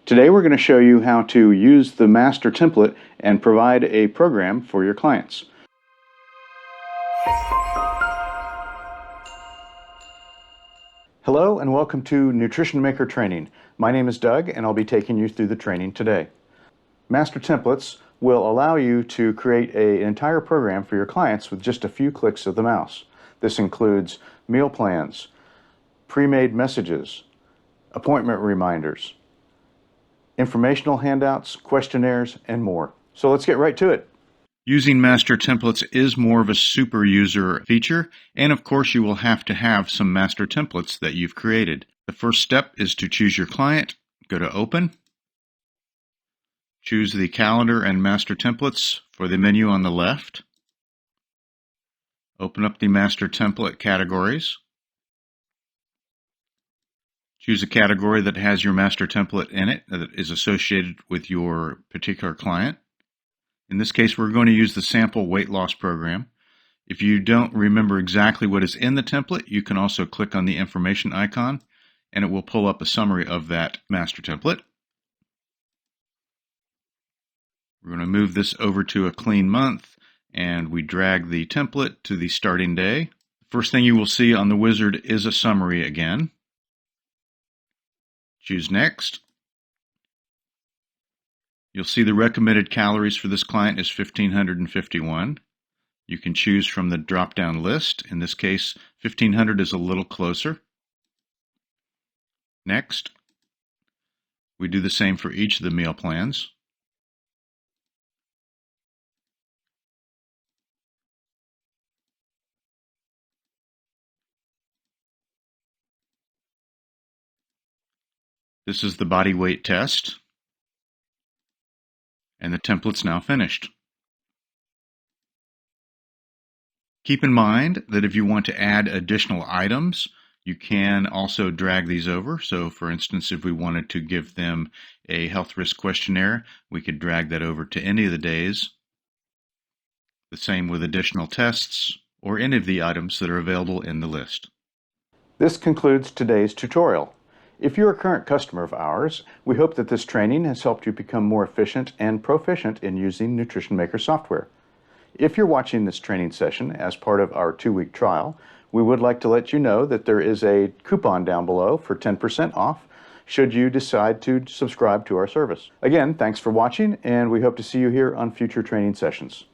Today we're going to show you how to use the master template and provide a program for your clients. Hello and welcome to Nutrition Maker Training. My name is Doug and I'll be taking you through the training today. Master templates will allow you to create an entire program for your clients with just a few clicks of the mouse. This includes meal plans, pre-made messages, appointment reminders, informational handouts, questionnaires, and more. So let's get right to it. Using master templates is more of a super user feature, and of course you will have to have some master templates that you've created. The first step is to choose your client, go to Open, choose the Calendar and Master Templates for the menu on the left, open up the master template categories, choose a category that has your master template in it that is associated with your particular client. In this case, we're going to use the sample weight loss program. If you don't remember exactly what is in the template, you can also click on the information icon and it will pull up a summary of that master template. We're going to move this over to a clean month and we drag the template to the starting day. First thing you will see on the wizard is a summary again. Choose Next. You'll see the recommended calories for this client is 1,551. You can choose from the drop-down list. In this case, 1,500 is a little closer. Next. We do the same for each of the meal plans. This is the body weight test, and the template's now finished. Keep in mind that if you want to add additional items, you can also drag these over. So for instance, if we wanted to give them a health risk questionnaire, we could drag that over to any of the days. The same with additional tests or any of the items that are available in the list. This concludes today's tutorial. If you're a current customer of ours, we hope that this training has helped you become more efficient and proficient in using Nutrition Maker software. If you're watching this training session as part of our 2-week trial, we would like to let you know that there is a coupon down below for 10% off should you decide to subscribe to our service. Again, thanks for watching, and we hope to see you here on future training sessions.